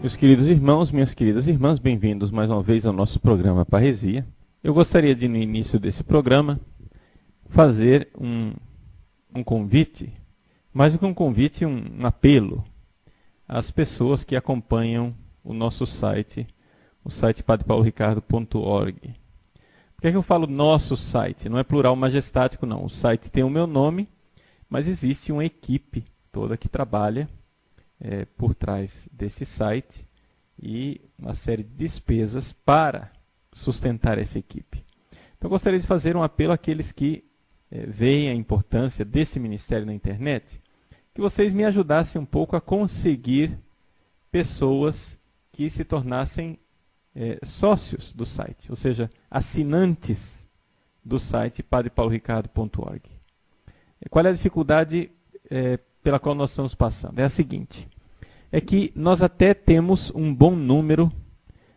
Meus queridos irmãos, minhas queridas irmãs, bem-vindos mais uma vez ao nosso programa Parresia. Eu gostaria de, no início desse programa, fazer um convite, mais do que um convite, um apelo às pessoas que acompanham o nosso site, o site padrepauloricardo.org. Por que é que eu falo nosso site? Não é plural majestático, não. O site tem o meu nome, mas existe uma equipe toda que trabalha por trás desse site e uma série de despesas para sustentar essa equipe. Então eu gostaria de fazer um apelo àqueles que veem a importância desse ministério na internet, que vocês me ajudassem um pouco a conseguir pessoas que se tornassem sócios do site, ou seja, assinantes do site padrepauloricardo.org. Qual é a dificuldade pela qual nós estamos passando? É a seguinte, é que nós até temos um bom número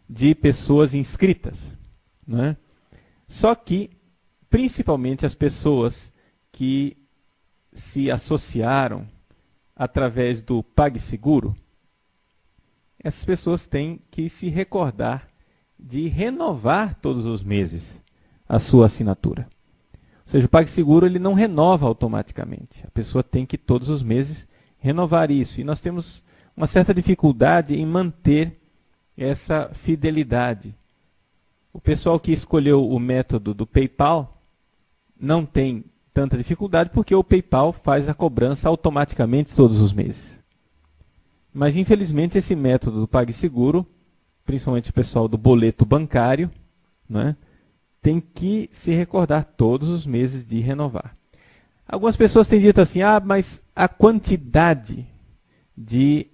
de pessoas inscritas, né? Só que, principalmente as pessoas que se associaram através do PagSeguro, essas pessoas têm que se recordar de renovar todos os meses a sua assinatura. Ou seja, o PagSeguro ele não renova automaticamente. A pessoa tem que todos os meses renovar isso. E nós temos uma certa dificuldade em manter essa fidelidade. O pessoal que escolheu o método do PayPal não tem tanta dificuldade porque o PayPal faz a cobrança automaticamente todos os meses. Mas infelizmente esse método do PagSeguro, principalmente o pessoal do boleto bancário, né, tem que se recordar todos os meses de renovar. Algumas pessoas têm dito assim, mas a quantidade de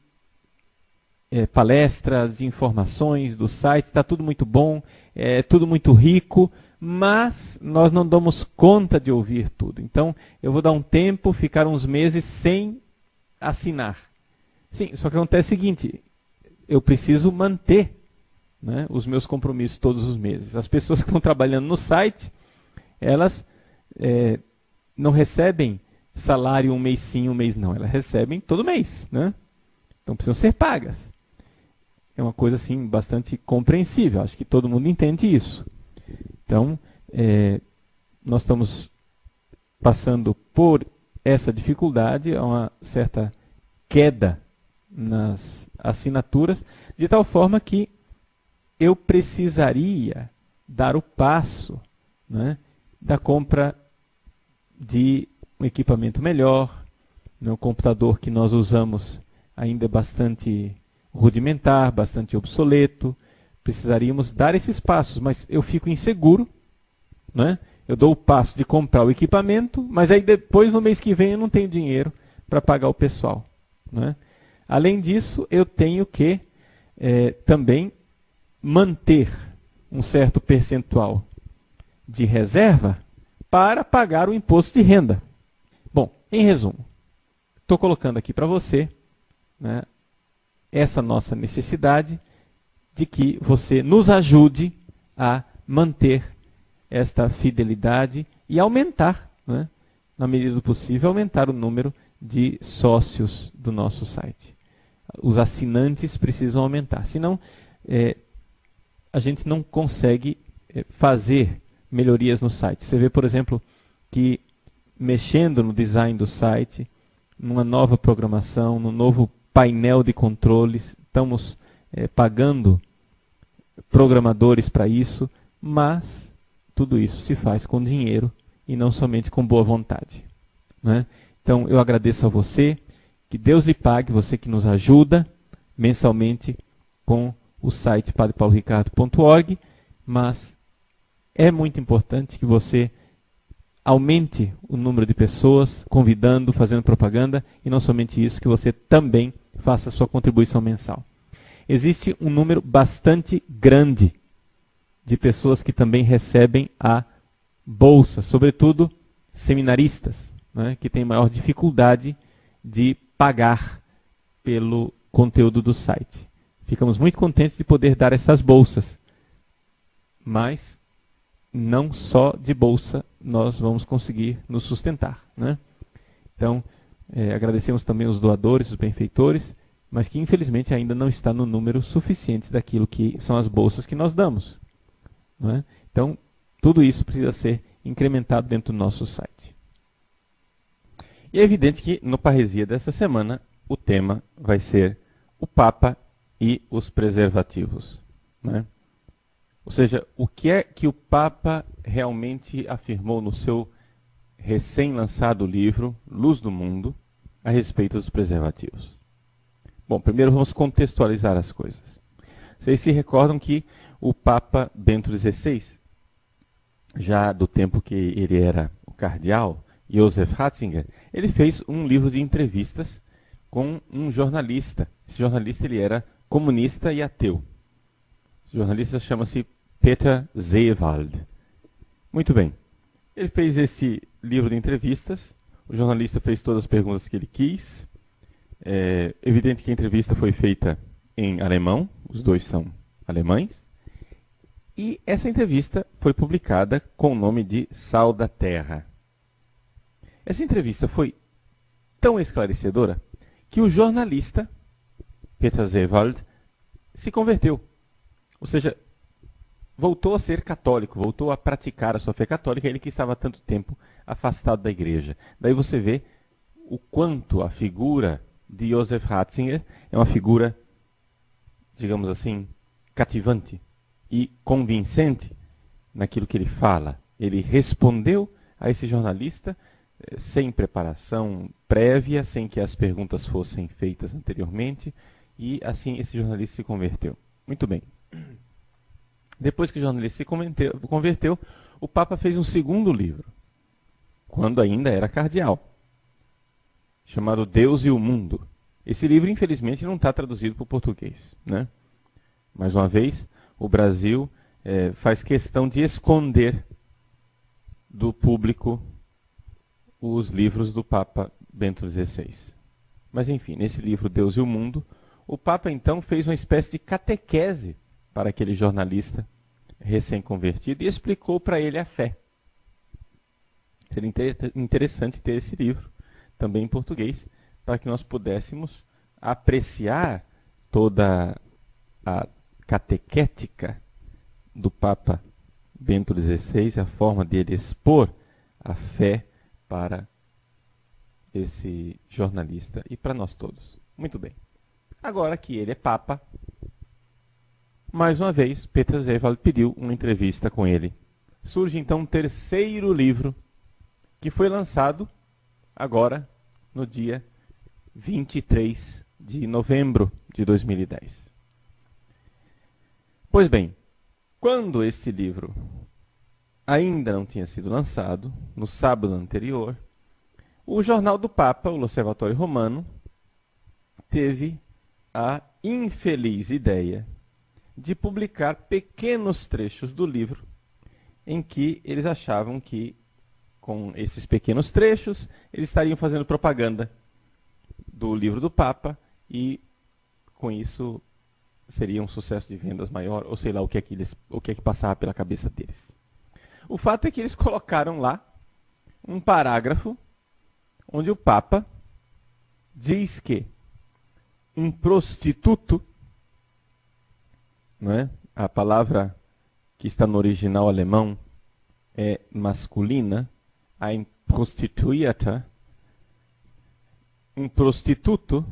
palestras, de informações do site, está tudo muito bom, é tudo muito rico, mas nós não damos conta de ouvir tudo. Então, eu vou dar um tempo, ficar uns meses sem assinar. Sim, só que acontece o seguinte, eu preciso manter, né, os meus compromissos todos os meses. As pessoas que estão trabalhando no site, elas não recebem salário um mês sim, um mês não. Elas recebem todo mês, né? Então precisam ser pagas. É uma coisa assim bastante compreensível. Acho que todo mundo entende isso. Então, nós estamos passando por essa dificuldade, uma certa queda nas assinaturas, de tal forma que eu precisaria dar o passo, né, da compra de um equipamento melhor, né, o computador que nós usamos ainda é bastante rudimentar, bastante obsoleto, precisaríamos dar esses passos, mas eu fico inseguro, né? Eu dou o passo de comprar o equipamento, mas aí depois no mês que vem eu não tenho dinheiro para pagar o pessoal, né? Além disso, eu tenho que também manter um certo percentual de reserva para pagar o imposto de renda. Bom, em resumo, estou colocando aqui para você, né, essa nossa necessidade de que você nos ajude a manter esta fidelidade e aumentar, né, na medida do possível, aumentar o número de sócios do nosso site. Os assinantes precisam aumentar, senão a gente não consegue fazer melhorias no site. Você vê, por exemplo, que mexendo no design do site, numa nova programação, no novo painel de controles, estamos pagando programadores para isso, mas tudo isso se faz com dinheiro e não somente com boa vontade, né? Então eu agradeço a você, que Deus lhe pague, você que nos ajuda mensalmente com o site padrepauloricardo.org, mas é muito importante que você aumente o número de pessoas, convidando, fazendo propaganda, e não somente isso, que você também faça a sua contribuição mensal. Existe um número bastante grande de pessoas que também recebem a bolsa, sobretudo seminaristas, né, que têm maior dificuldade de pagar pelo conteúdo do site. Ficamos muito contentes de poder dar essas bolsas, mas não só de bolsa nós vamos conseguir nos sustentar, né? Então, agradecemos também os doadores, os benfeitores, mas que infelizmente ainda não está no número suficiente daquilo que são as bolsas que nós damos. Não é? Então, tudo isso precisa ser incrementado dentro do nosso site. E é evidente que no Parresia dessa semana o tema vai ser o Papa e os preservativos. Né? Ou seja, o que é que o Papa realmente afirmou no seu recém-lançado livro, Luz do Mundo, a respeito dos preservativos. Bom, primeiro vamos contextualizar as coisas. Vocês se recordam que o Papa Bento XVI, já do tempo que ele era o cardeal, Joseph Ratzinger, ele fez um livro de entrevistas com um jornalista. Esse jornalista ele era comunista e ateu. Esse jornalista chama-se Peter Seewald. Muito bem. Ele fez esse livro de entrevistas. O jornalista fez todas as perguntas que ele quis. É evidente que a entrevista foi feita em alemão. Os dois são alemães. E essa entrevista foi publicada com o nome de Sal da Terra. Essa entrevista foi tão esclarecedora que o jornalista, Peter Seewald, se converteu. Ou seja, voltou a ser católico, voltou a praticar a sua fé católica, ele que estava há tanto tempo afastado da igreja. Daí você vê o quanto a figura de Joseph Ratzinger é uma figura, digamos assim, cativante e convincente naquilo que ele fala. Ele respondeu a esse jornalista sem preparação prévia, sem que as perguntas fossem feitas anteriormente, e assim esse jornalista se converteu. Muito bem. Depois que o jornalista se converteu, o Papa fez um segundo livro, quando ainda era cardeal, chamado Deus e o Mundo. Esse livro, infelizmente, não está traduzido para o português. Né? Mais uma vez, o Brasil faz questão de esconder do público os livros do Papa Bento XVI. Mas, enfim, nesse livro Deus e o Mundo, o Papa, então, fez uma espécie de catequese para aquele jornalista recém-convertido e explicou para ele a fé. Seria interessante ter esse livro, também em português, para que nós pudéssemos apreciar toda a catequética do Papa Bento XVI, a forma dele expor a fé para esse jornalista e para nós todos. Muito bem. Agora que ele é Papa, mais uma vez, Peter Seewald pediu uma entrevista com ele. Surge então um terceiro livro, que foi lançado agora, no dia 23 de novembro de 2010. Pois bem, quando esse livro ainda não tinha sido lançado, no sábado anterior, o Jornal do Papa, o L'Osservatore Romano, teve a infeliz ideia de publicar pequenos trechos do livro, em que eles achavam que, com esses pequenos trechos, eles estariam fazendo propaganda do livro do Papa e, com isso, seria um sucesso de vendas maior, ou sei lá o que é que passava pela cabeça deles. O fato é que eles colocaram lá um parágrafo onde o Papa diz que um prostituto, não é? A palavra que está no original alemão é masculina, ein Prostituierter, um prostituto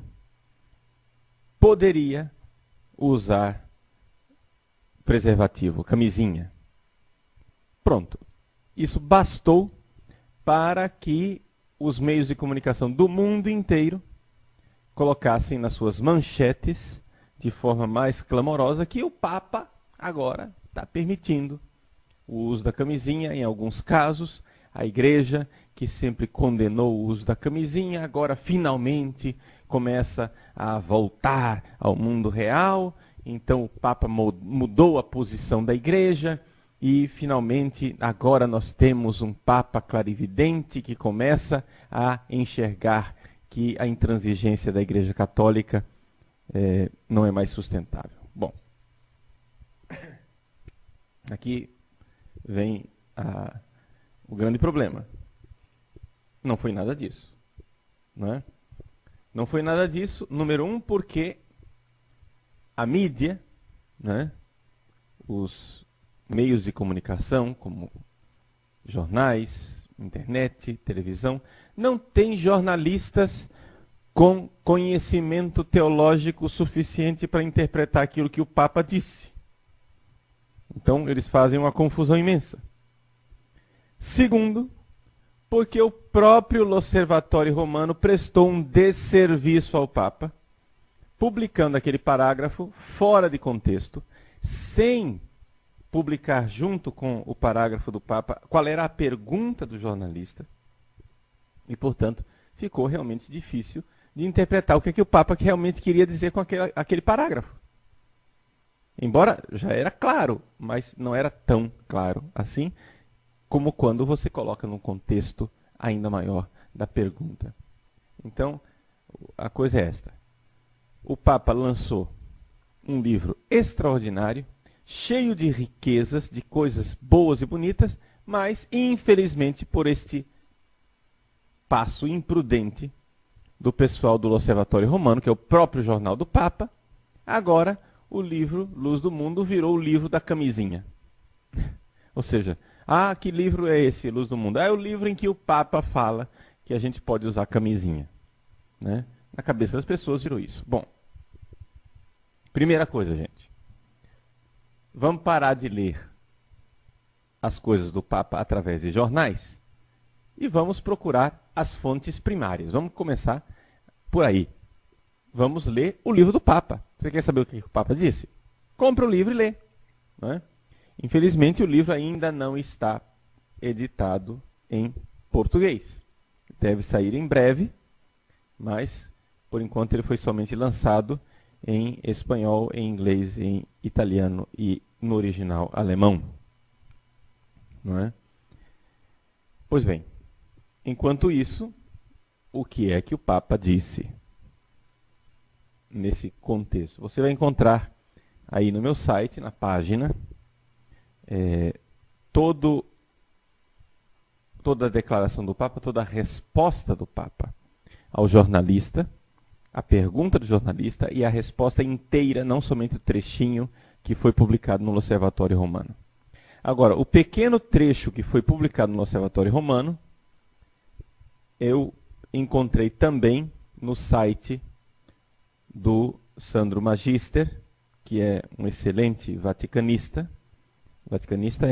poderia usar preservativo, camisinha. Pronto. Isso bastou para que os meios de comunicação do mundo inteiro colocassem nas suas manchetes, de forma mais clamorosa, que o Papa agora está permitindo o uso da camisinha, em alguns casos. A Igreja, que sempre condenou o uso da camisinha, agora finalmente começa a voltar ao mundo real. Então o Papa mudou a posição da Igreja e finalmente agora nós temos um Papa clarividente que começa a enxergar que a intransigência da Igreja Católica não é mais sustentável. Bom, aqui vem o grande problema. Não foi nada disso. Não é? Não foi nada disso. Número um, porque a mídia, né, os meios de comunicação, como jornais, internet, televisão, não tem jornalistas com conhecimento teológico suficiente para interpretar aquilo que o Papa disse. Então, eles fazem uma confusão imensa. Segundo, porque o próprio L'Osservatore Romano prestou um desserviço ao Papa, publicando aquele parágrafo fora de contexto, sem publicar junto com o parágrafo do Papa qual era a pergunta do jornalista, e, portanto, ficou realmente difícil de interpretar o que o Papa realmente queria dizer com aquele parágrafo. Embora já era claro, mas não era tão claro assim, como quando você coloca num contexto ainda maior da pergunta. Então, a coisa é esta. O Papa lançou um livro extraordinário, cheio de riquezas, de coisas boas e bonitas, mas, infelizmente, por este passo imprudente do pessoal do L'Osservatore Romano, que é o próprio jornal do Papa, agora o livro Luz do Mundo virou o livro da camisinha. Ou seja, que livro é esse, Luz do Mundo? É o livro em que o Papa fala que a gente pode usar camisinha. Né? Na cabeça das pessoas virou isso. Bom, primeira coisa, gente. Vamos parar de ler as coisas do Papa através de jornais e vamos procurar as fontes primárias. Vamos começar por aí. Vamos ler o livro do Papa. Você quer saber o que o Papa disse? Compre o livro e lê. Né? Infelizmente, o livro ainda não está editado em português. Deve sair em breve, mas, por enquanto, ele foi somente lançado em espanhol, em inglês, em italiano e no original alemão. Não é? Pois bem, enquanto isso, o que é que o Papa disse nesse contexto? Você vai encontrar aí no meu site, na página, toda a declaração do Papa, toda a resposta do Papa ao jornalista, a pergunta do jornalista e a resposta inteira, não somente o trechinho que foi publicado no L'Osservatore Romano. Agora, o pequeno trecho que foi publicado no L'Osservatore Romano, eu encontrei também no site do Sandro Magister, que é um excelente vaticanista. Vaticanista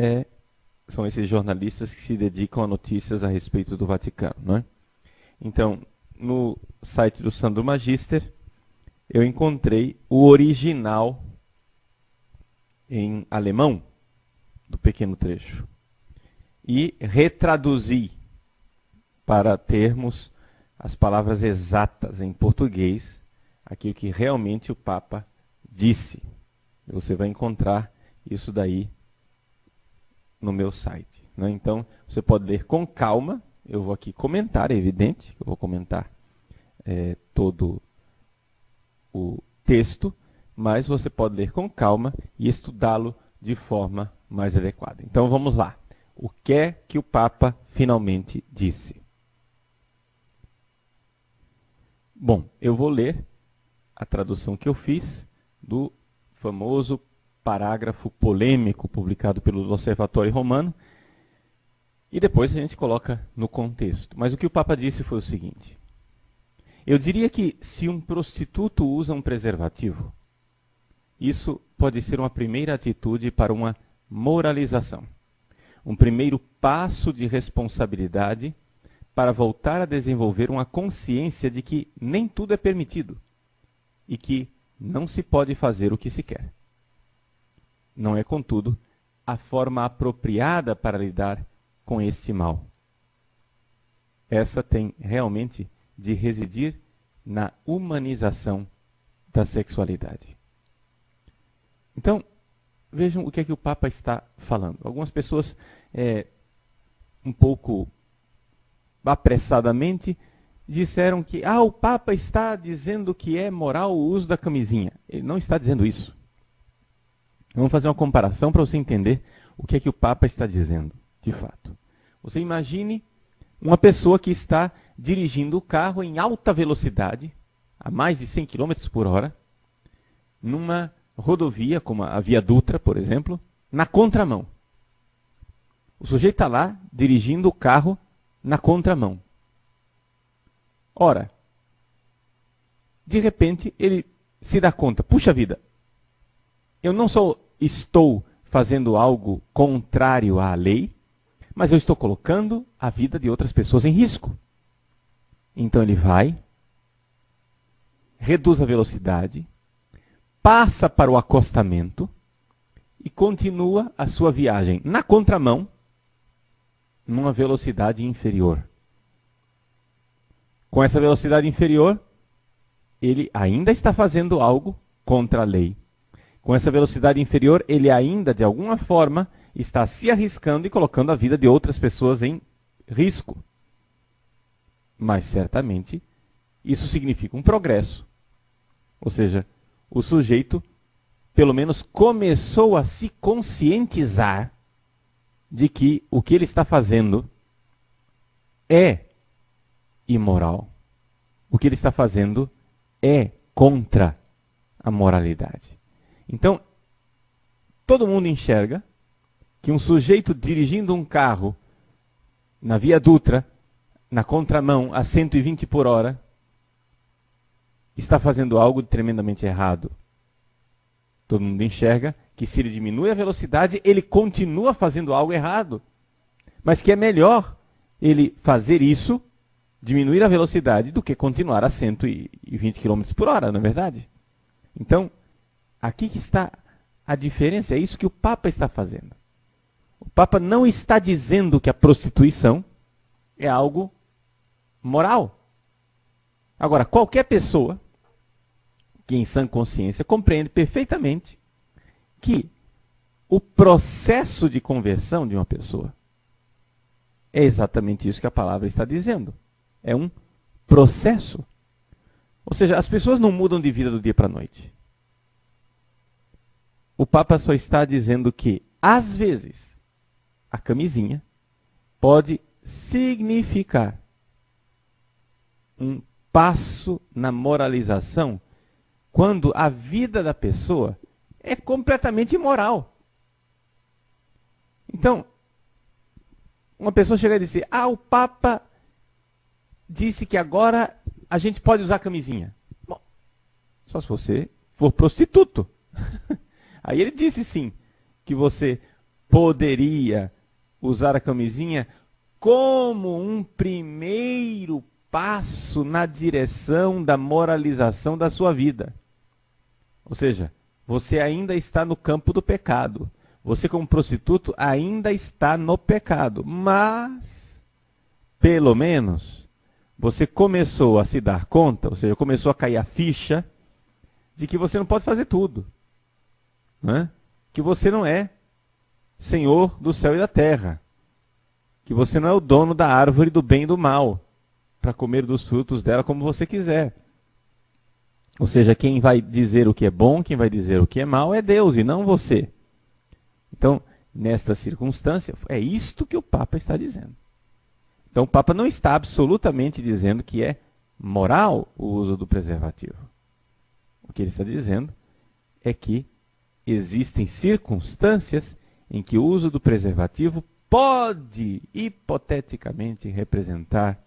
são esses jornalistas que se dedicam a notícias a respeito do Vaticano. Não é? Então, no site do Sandro Magister, eu encontrei o original em alemão do pequeno trecho e retraduzi para termos as palavras exatas em português, aquilo que realmente o Papa disse. Você vai encontrar isso daí no meu site. Né? Então, você pode ler com calma. Eu vou aqui comentar, é evidente, eu vou comentar todo o texto, mas você pode ler com calma e estudá-lo de forma mais adequada. Então, vamos lá. O que é que o Papa finalmente disse? Bom, eu vou ler a tradução que eu fiz do famoso parágrafo polêmico publicado pelo L'Osservatore Romano e depois a gente coloca no contexto. Mas o que o Papa disse foi o seguinte: eu diria que se um prostituto usa um preservativo, isso pode ser uma primeira atitude para uma moralização, um primeiro passo de responsabilidade para voltar a desenvolver uma consciência de que nem tudo é permitido e que não se pode fazer o que se quer. Não é, contudo, a forma apropriada para lidar com este mal. Essa tem realmente de residir na humanização da sexualidade. Então, vejam o que é que o Papa está falando. Algumas pessoas, um pouco apressadamente, disseram que o Papa está dizendo que é moral o uso da camisinha. Ele não está dizendo isso. Vamos fazer uma comparação para você entender o que é que o Papa está dizendo, de fato. Você imagine uma pessoa que está dirigindo o carro em alta velocidade, a mais de 100 km por hora, numa rodovia, como a Via Dutra, por exemplo, na contramão. O sujeito está lá dirigindo o carro na contramão. Ora, de repente ele se dá conta, puxa vida, eu não só estou fazendo algo contrário à lei, mas eu estou colocando a vida de outras pessoas em risco. Então ele vai, reduz a velocidade, passa para o acostamento e continua a sua viagem na contramão, numa velocidade inferior. Com essa velocidade inferior, ele ainda está fazendo algo contra a lei. Com essa velocidade inferior, ele ainda, de alguma forma, está se arriscando e colocando a vida de outras pessoas em risco. Mas, certamente, isso significa um progresso. Ou seja, o sujeito, pelo menos, começou a se conscientizar de que o que ele está fazendo é imoral. O que ele está fazendo é contra a moralidade. Então, todo mundo enxerga que um sujeito dirigindo um carro na Via Dutra, na contramão, a 120 por hora, está fazendo algo tremendamente errado. Todo mundo enxerga que se ele diminui a velocidade, ele continua fazendo algo errado. Mas que é melhor ele fazer isso, diminuir a velocidade, do que continuar a 120 km por hora, não é verdade? Então, aqui que está a diferença, é isso que o Papa está fazendo. O Papa não está dizendo que a prostituição é algo moral. Agora, qualquer pessoa que em sã consciência compreende perfeitamente que o processo de conversão de uma pessoa é exatamente isso que a palavra está dizendo. É um processo. Ou seja, as pessoas não mudam de vida do dia para a noite. O Papa só está dizendo que, às vezes, a camisinha pode significar um passo na moralização quando a vida da pessoa é completamente imoral. Então, uma pessoa chega e diz: o Papa disse que agora a gente pode usar camisinha. Bom, só se você for prostituto. Aí ele disse sim, que você poderia usar a camisinha como um primeiro passo na direção da moralização da sua vida. Ou seja, você ainda está no campo do pecado. Você, como prostituto, ainda está no pecado. Mas, pelo menos, você começou a se dar conta, ou seja, começou a cair a ficha de que você não pode fazer tudo. Né? Que você não é senhor do céu e da terra. Que você não é o dono da árvore do bem e do mal, para comer dos frutos dela como você quiser. Ou seja, quem vai dizer o que é bom, quem vai dizer o que é mal é Deus e não você. Então, nesta circunstância, é isto que o Papa está dizendo. Então, o Papa não está absolutamente dizendo que é moral o uso do preservativo. O que ele está dizendo é que existem circunstâncias em que o uso do preservativo pode, hipoteticamente, representar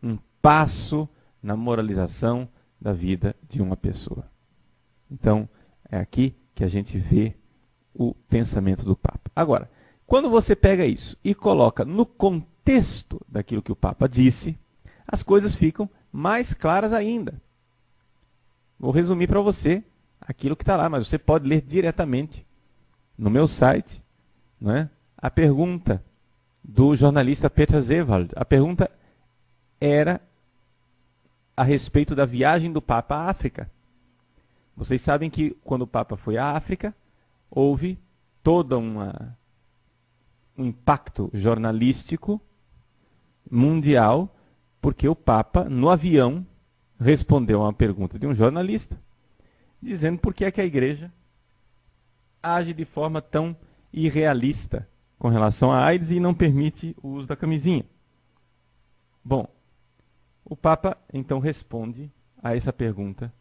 um passo na moralização da vida de uma pessoa. Então, é aqui que a gente vê o pensamento do Papa. Agora, quando você pega isso e coloca no contexto daquilo que o Papa disse, as coisas ficam mais claras ainda. Vou resumir para você aquilo que está lá, mas você pode ler diretamente no meu site, não é? A pergunta do jornalista Peter Zewald. A pergunta era a respeito da viagem do Papa à África. Vocês sabem que quando o Papa foi à África, houve todo um impacto jornalístico mundial, porque o Papa, no avião, respondeu a uma pergunta de um jornalista, dizendo por que é que a igreja age de forma tão irrealista com relação à AIDS e não permite o uso da camisinha. Bom, o Papa então responde a essa pergunta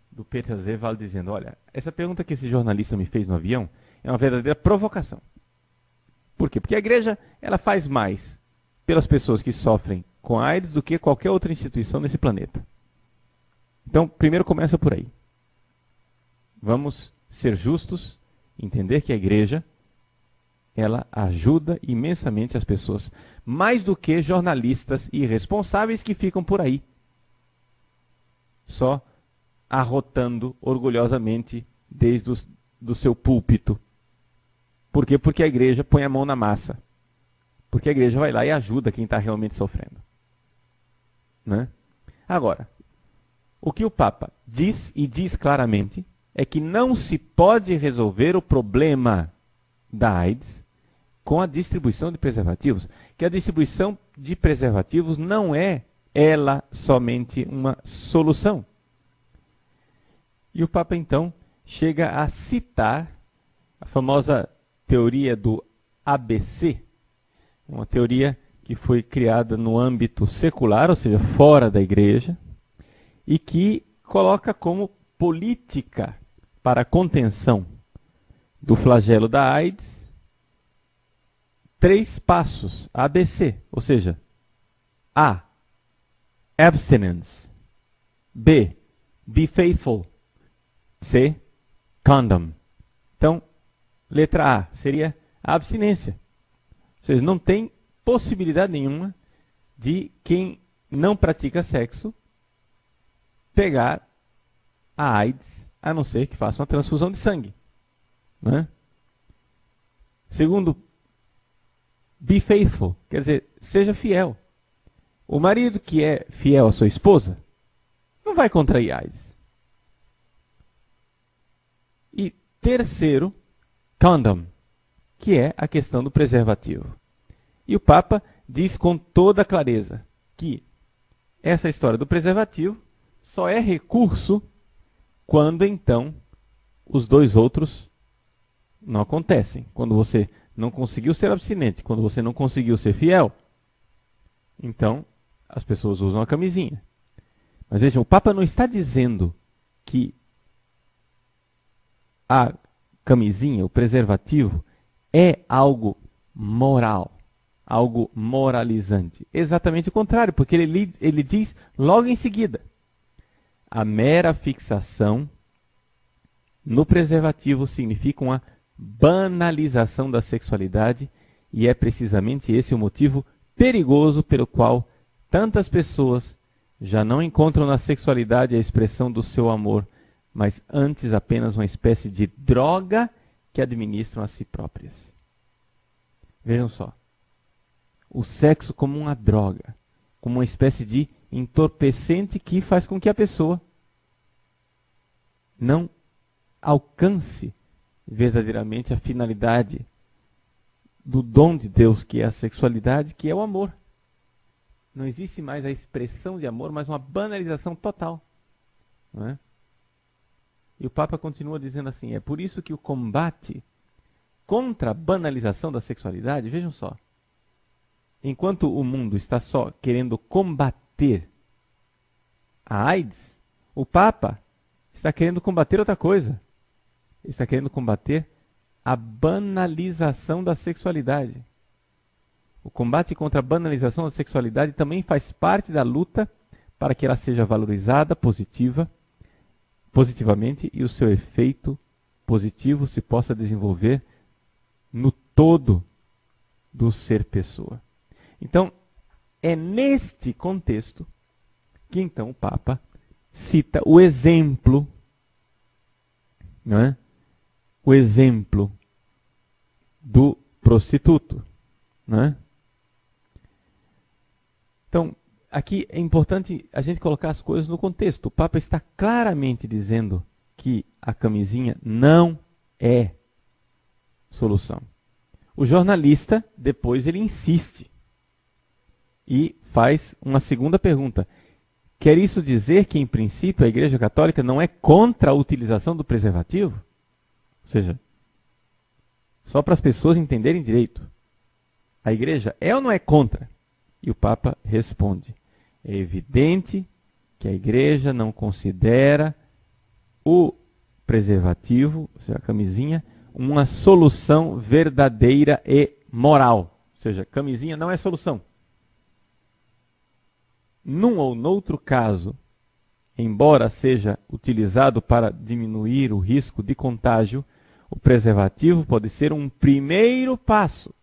do Peter Zewald dizendo, olha, essa pergunta que esse jornalista me fez no avião é uma verdadeira provocação. Por quê? Porque a igreja ela faz mais pelas pessoas que sofrem com AIDS do que qualquer outra instituição nesse planeta. Então, primeiro começa por aí. Vamos ser justos, entender que a igreja ela ajuda imensamente as pessoas, mais do que jornalistas irresponsáveis que ficam por aí, só arrotando orgulhosamente desde do seu púlpito. Por quê? Porque a igreja põe a mão na massa. Porque a igreja vai lá e ajuda quem está realmente sofrendo. Né? Agora, o que o Papa diz, e diz claramente, é que não se pode resolver o problema da AIDS com a distribuição de preservativos. Que a distribuição de preservativos não é ela somente uma solução. E o Papa, então, chega a citar a famosa teoria do ABC, uma teoria que foi criada no âmbito secular, ou seja, fora da igreja, e que coloca como política para a contenção do flagelo da AIDS 3 passos, ABC, ou seja, A, abstinence, B, be faithful, C, condom. Então, letra A seria a abstinência. Ou seja, não tem possibilidade nenhuma de quem não pratica sexo pegar a AIDS, a não ser que faça uma transfusão de sangue. Né? Segundo, be faithful, quer dizer, seja fiel. O marido que é fiel à sua esposa não vai contrair AIDS. E terceiro, condom, que é a questão do preservativo. E o Papa diz com toda clareza que essa história do preservativo só é recurso quando então os 2 outros não acontecem. Quando você não conseguiu ser abstinente, quando você não conseguiu ser fiel, então as pessoas usam a camisinha. Mas vejam, o Papa não está dizendo que a camisinha, o preservativo, é algo moral, algo moralizante. Exatamente o contrário, porque ele diz logo em seguida, a mera fixação no preservativo significa uma banalização da sexualidade e é precisamente esse o motivo perigoso pelo qual tantas pessoas já não encontram na sexualidade a expressão do seu amor, mas antes apenas uma espécie de droga que administram a si próprias. Vejam só, o sexo como uma droga, como uma espécie de entorpecente que faz com que a pessoa não alcance verdadeiramente a finalidade do dom de Deus, que é a sexualidade, que é o amor. Não existe mais a expressão de amor, mas uma banalização total. Não é? E o Papa continua dizendo assim, é por isso que o combate contra a banalização da sexualidade, vejam só, enquanto o mundo está só querendo combater a AIDS, o Papa está querendo combater outra coisa. Está querendo combater a banalização da sexualidade. O combate contra a banalização da sexualidade também faz parte da luta para que ela seja valorizada positivamente e o seu efeito positivo se possa desenvolver no todo do ser pessoa. Então, é neste contexto que então o Papa cita o exemplo, não é? O exemplo do prostituto, não é? Então, aqui é importante a gente colocar as coisas no contexto. O Papa está claramente dizendo que a camisinha não é solução. O jornalista, depois, ele insiste e faz uma segunda pergunta. Quer isso dizer que, em princípio, a Igreja Católica não é contra a utilização do preservativo? Ou seja, só para as pessoas entenderem direito. A Igreja é ou não é contra? E o Papa responde, é evidente que a igreja não considera o preservativo, ou seja, a camisinha, uma solução verdadeira e moral. Ou seja, camisinha não é solução. Num ou noutro caso, embora seja utilizado para diminuir o risco de contágio, o preservativo pode ser um primeiro passo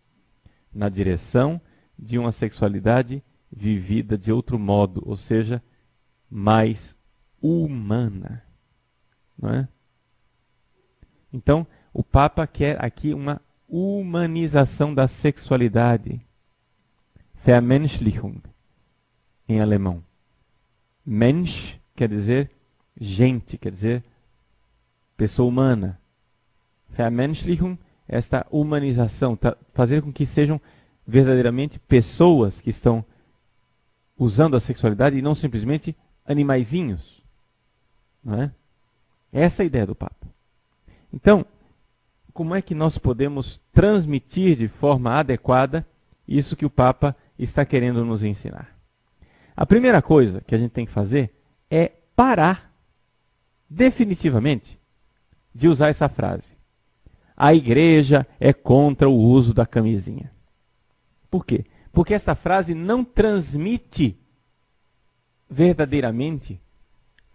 na direção de uma sexualidade vivida de outro modo, ou seja, mais humana. Não é? Então, o Papa quer aqui uma humanização da sexualidade. Vermenschlichung, em alemão. Mensch quer dizer gente, quer dizer pessoa humana. Vermenschlichung, esta humanização, fazer com que sejam verdadeiramente pessoas que estão usando a sexualidade e não simplesmente animaizinhos. Não é? Essa é a ideia do Papa. Então, como é que nós podemos transmitir de forma adequada isso que o Papa está querendo nos ensinar? A primeira coisa que a gente tem que fazer é parar definitivamente de usar essa frase. A igreja é contra o uso da camisinha. Por quê? Porque essa frase não transmite verdadeiramente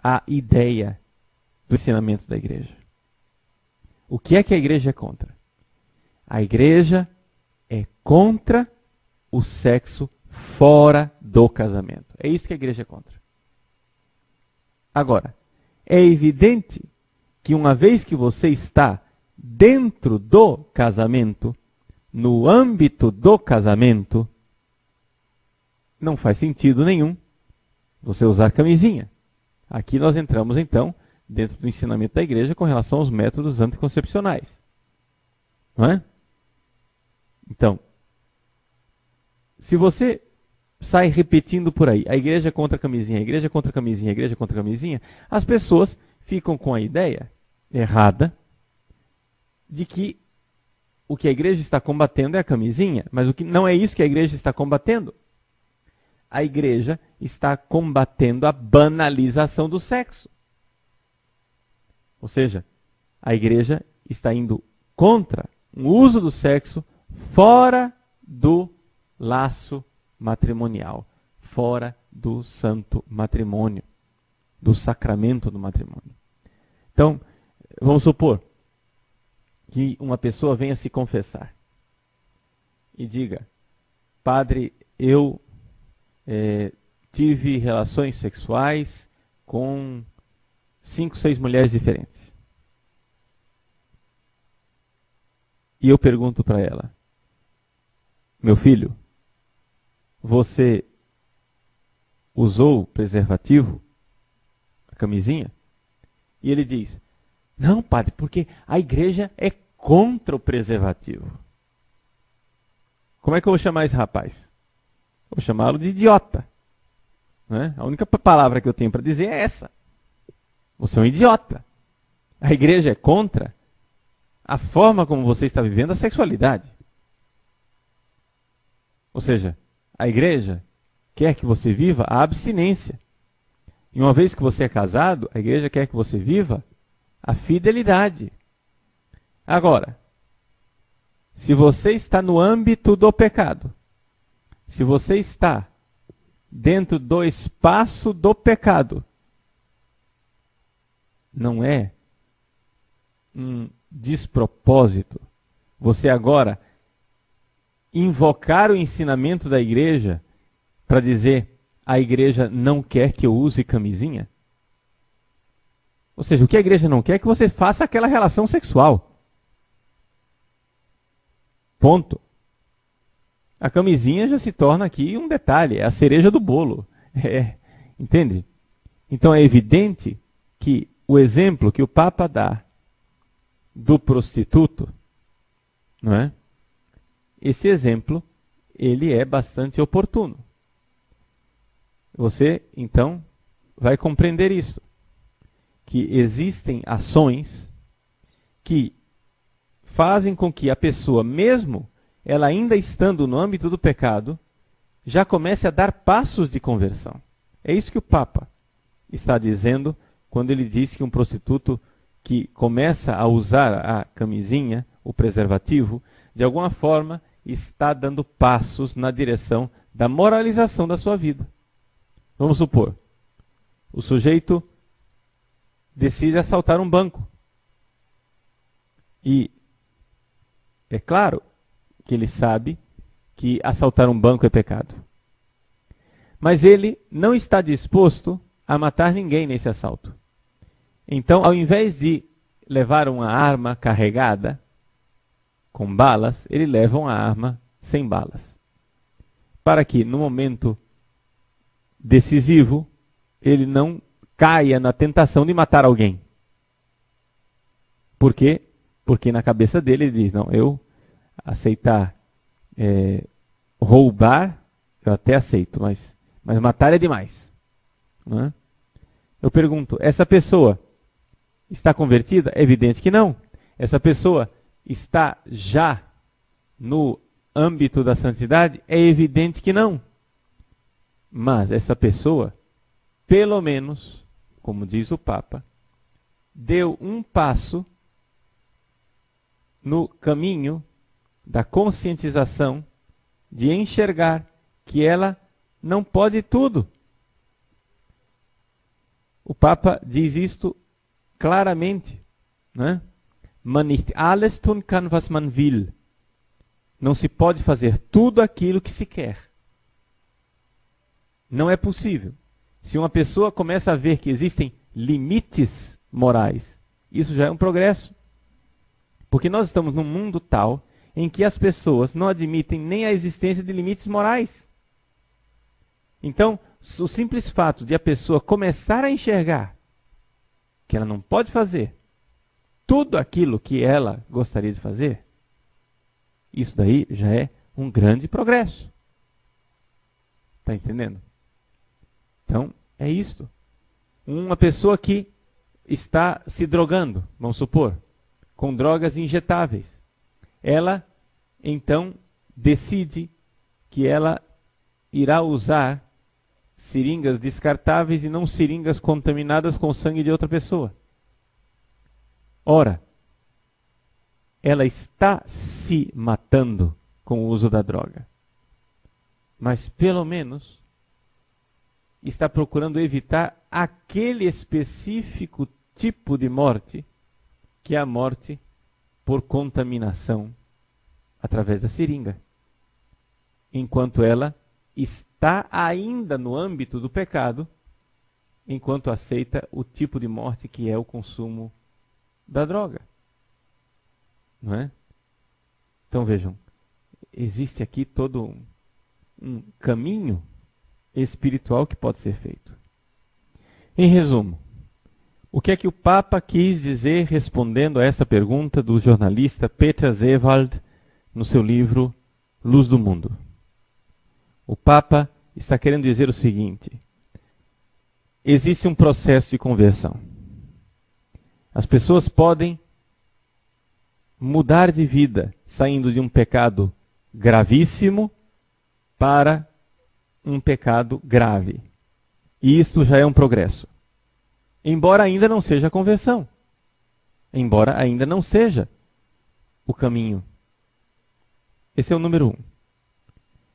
a ideia do ensinamento da igreja. O que é que a igreja é contra? A igreja é contra o sexo fora do casamento. É isso que a igreja é contra. Agora, é evidente que uma vez que você está dentro do casamento, no âmbito do casamento, não faz sentido nenhum você usar camisinha. Aqui nós entramos então dentro do ensinamento da igreja com relação aos métodos anticoncepcionais. Não é? Então, se você sai repetindo por aí, a igreja é contra a camisinha, a igreja é contra a camisinha, a igreja é contra a camisinha, as pessoas ficam com a ideia errada de que o que a igreja está combatendo é a camisinha, mas não é isso que a igreja está combatendo. A igreja está combatendo a banalização do sexo. Ou seja, a igreja está indo contra o uso do sexo fora do laço matrimonial, fora do santo matrimônio, do sacramento do matrimônio. Então, vamos supor que uma pessoa venha se confessar e diga: padre, eu tive relações sexuais com 5, 6 mulheres diferentes. E eu pergunto para ela: meu filho, você usou preservativo, a camisinha? E ele diz: não, padre, porque a igreja é contra o preservativo. Como é que eu vou chamar esse rapaz? Vou chamá-lo de idiota. Né? A única palavra que eu tenho para dizer é essa. Você é um idiota. A igreja é contra a forma como você está vivendo a sexualidade. Ou seja, a igreja quer que você viva a abstinência. E uma vez que você é casado, a igreja quer que você viva a fidelidade. Agora, se você está no âmbito do pecado, se você está dentro do espaço do pecado, não é um despropósito você agora invocar o ensinamento da igreja para dizer: a igreja não quer que eu use camisinha? Ou seja, o que a igreja não quer é que você faça aquela relação sexual. Ponto. A camisinha já se torna aqui um detalhe, é a cereja do bolo. Entende? Então é evidente que o exemplo que o Papa dá do prostituto, não é? Esse exemplo, ele é bastante oportuno. Você, então, vai compreender isso. Que existem ações que fazem com que a pessoa, mesmo ela ainda estando no âmbito do pecado, já comece a dar passos de conversão. É isso que o Papa está dizendo quando ele diz que um prostituto que começa a usar a camisinha, o preservativo, de alguma forma está dando passos na direção da moralização da sua vida. Vamos supor, o sujeito decide assaltar um banco. E é claro que ele sabe que assaltar um banco é pecado. Mas ele não está disposto a matar ninguém nesse assalto. Então, ao invés de levar uma arma carregada com balas, ele leva uma arma sem balas. Para que, no momento decisivo, ele não caia na tentação de matar alguém. Por quê? Porque na cabeça dele ele diz, não, eu aceitar roubar, eu até aceito, mas matar é demais. Não é? Eu pergunto, essa pessoa está convertida? É evidente que não. Essa pessoa está já no âmbito da santidade? É evidente que não. Mas essa pessoa, pelo menos, como diz o Papa, deu um passo no caminho da conscientização de enxergar que ela não pode tudo. O Papa diz isto claramente, né? Man nicht alles tun kann, was man will. Não se pode fazer tudo aquilo que se quer. Não é possível. Se uma pessoa começa a ver que existem limites morais, isso já é um progresso. Porque nós estamos num mundo tal em que as pessoas não admitem nem a existência de limites morais. Então, o simples fato de a pessoa começar a enxergar que ela não pode fazer tudo aquilo que ela gostaria de fazer, isso daí já é um grande progresso. Está entendendo? Então, é isto. Uma pessoa que está se drogando, vamos supor, com drogas injetáveis. Ela, então, decide que ela irá usar seringas descartáveis e não seringas contaminadas com o sangue de outra pessoa. Ora, ela está se matando com o uso da droga. Mas, pelo menos, está procurando evitar aquele específico tipo de morte, que é a morte por contaminação através da seringa. Enquanto ela está ainda no âmbito do pecado, enquanto aceita o tipo de morte que é o consumo da droga. Não é? Então vejam, existe aqui todo um caminho espiritual que pode ser feito. Em resumo, o que é que o Papa quis dizer respondendo a essa pergunta do jornalista Peter Zewald no seu livro Luz do Mundo? O Papa está querendo dizer o seguinte: existe um processo de conversão. As pessoas podem mudar de vida, saindo de um pecado gravíssimo para um pecado grave. E isto já é um progresso. Embora ainda não seja a conversão. Embora ainda não seja o caminho. Esse é o número 1.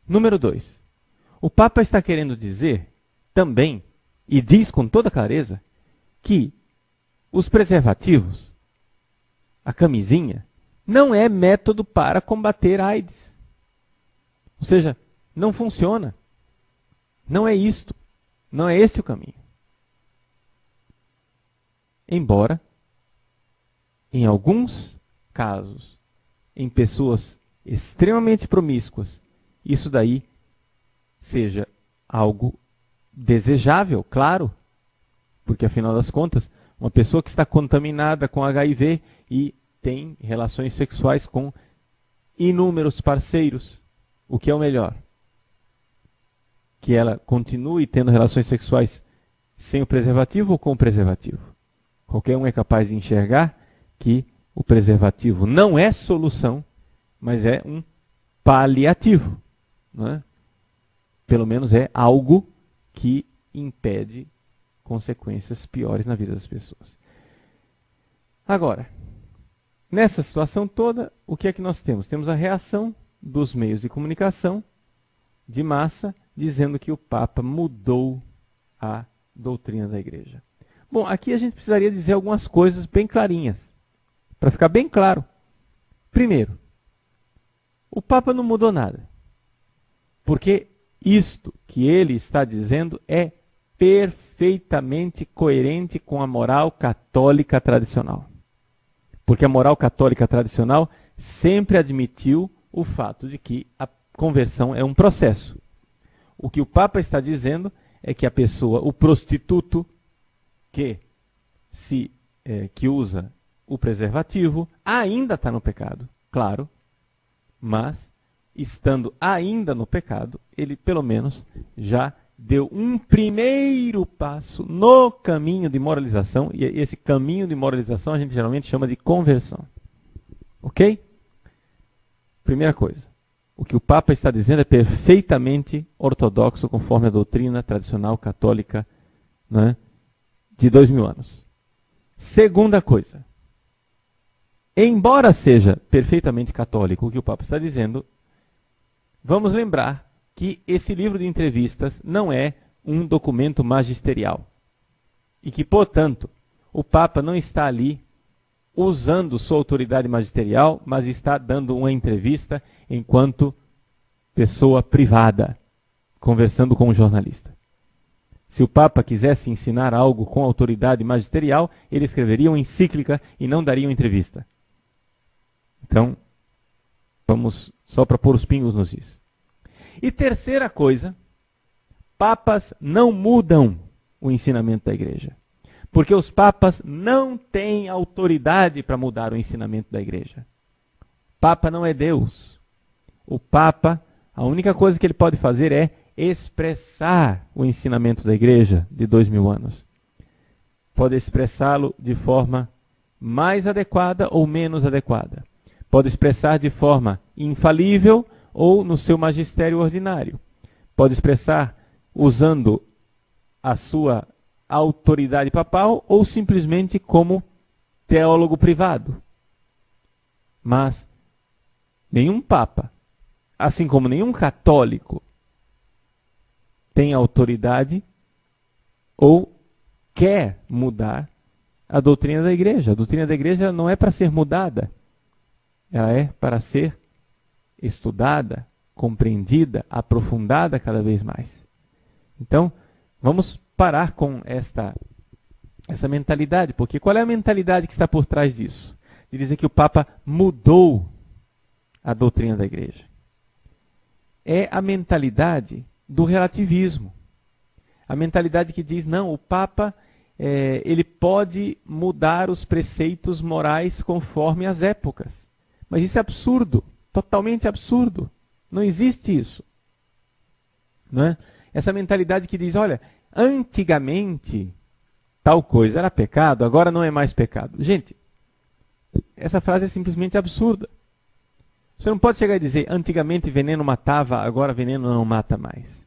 Número 2. O Papa está querendo dizer também, e diz com toda clareza, que os preservativos, a camisinha, não é método para combater a AIDS. Ou seja, não funciona. Não é isto. Não é esse o caminho. Embora, em alguns casos, em pessoas extremamente promíscuas, isso daí seja algo desejável, claro, porque afinal das contas, uma pessoa que está contaminada com HIV e tem relações sexuais com inúmeros parceiros, o que é o melhor? Que ela continue tendo relações sexuais sem o preservativo ou com o preservativo? Qualquer um é capaz de enxergar que o preservativo não é solução, mas é um paliativo. Não é? Pelo menos é algo que impede consequências piores na vida das pessoas. Agora, nessa situação toda, o que é que nós temos? Temos a reação dos meios de comunicação de massa, dizendo que o Papa mudou a doutrina da Igreja. Bom, aqui a gente precisaria dizer algumas coisas bem clarinhas, para ficar bem claro. Primeiro, o Papa não mudou nada, porque isto que ele está dizendo é perfeitamente coerente com a moral católica tradicional. Porque a moral católica tradicional sempre admitiu o fato de que a conversão é um processo. O que o Papa está dizendo é que a pessoa, o prostituto que usa o preservativo, ainda está no pecado, claro, mas estando ainda no pecado, ele pelo menos já deu um primeiro passo no caminho de moralização, e esse caminho de moralização a gente geralmente chama de conversão. Ok? Primeira coisa, o que o Papa está dizendo é perfeitamente ortodoxo, conforme a doutrina tradicional católica, né, de 2000 anos. Segunda coisa, embora seja perfeitamente católico o que o Papa está dizendo, vamos lembrar que esse livro de entrevistas não é um documento magisterial. E que, portanto, o Papa não está ali usando sua autoridade magisterial, mas está dando uma entrevista enquanto pessoa privada, conversando com um jornalista. Se o Papa quisesse ensinar algo com autoridade magisterial, ele escreveria uma encíclica e não daria uma entrevista. Então, vamos só para pôr os pingos nos is. E terceira coisa, papas não mudam o ensinamento da Igreja. Porque os papas não têm autoridade para mudar o ensinamento da Igreja. Papa não é Deus. O Papa, a única coisa que ele pode fazer é expressar o ensinamento da Igreja de 2000 anos. Pode expressá-lo de forma mais adequada ou menos adequada. Pode expressar de forma infalível ou no seu magistério ordinário. Pode expressar usando a sua autoridade papal ou simplesmente como teólogo privado. Mas nenhum papa, assim como nenhum católico, tem autoridade ou quer mudar a doutrina da Igreja. A doutrina da Igreja não é para ser mudada, ela é para ser estudada, compreendida, aprofundada cada vez mais. Então, vamos parar com essa mentalidade, porque qual é a mentalidade que está por trás disso? De dizer que o Papa mudou a doutrina da Igreja. É a mentalidade do relativismo. A mentalidade que diz, não, o Papa ele pode mudar os preceitos morais conforme as épocas. Mas isso é absurdo, totalmente absurdo. Não existe isso. Não é? Essa mentalidade que diz, olha, antigamente tal coisa era pecado, agora não é mais pecado. Gente, essa frase é simplesmente absurda. Você não pode chegar e dizer, antigamente veneno matava, agora veneno não mata mais.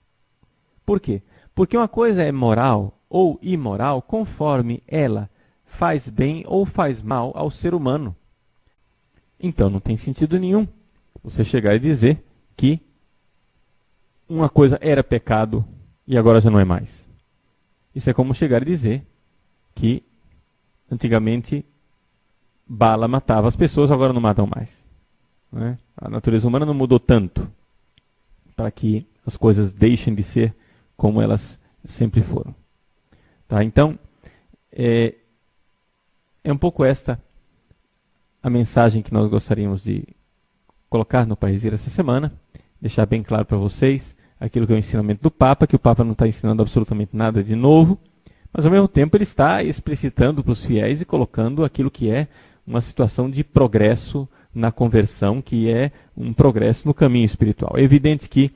Por quê? Porque uma coisa é moral ou imoral conforme ela faz bem ou faz mal ao ser humano. Então não tem sentido nenhum você chegar e dizer que uma coisa era pecado e agora já não é mais. Isso é como chegar e dizer que antigamente bala matava as pessoas, agora não matam mais. Não é? A natureza humana não mudou tanto para que as coisas deixem de ser como elas sempre foram. Tá? Então, é um pouco esta a mensagem que nós gostaríamos de colocar no Parresia essa semana, deixar bem claro para vocês aquilo que é o ensinamento do Papa, que o Papa não está ensinando absolutamente nada de novo, mas ao mesmo tempo ele está explicitando para os fiéis e colocando aquilo que é uma situação de progresso na conversão, que é um progresso no caminho espiritual. É evidente que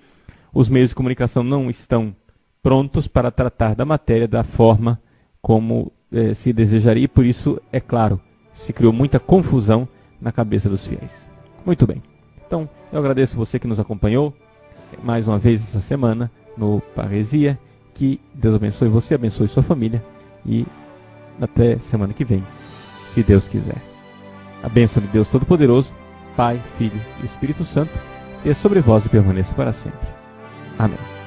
os meios de comunicação não estão prontos para tratar da matéria da forma como se desejaria, e por isso, é claro, se criou muita confusão na cabeça dos fiéis. Muito bem. Então, eu agradeço você que nos acompanhou mais uma vez essa semana no Parresia. Que Deus abençoe você, abençoe sua família. e até semana que vem, se Deus quiser. A bênção de Deus Todo-Poderoso, Pai, Filho e Espírito Santo, desça sobre vós e permaneça para sempre. Amém.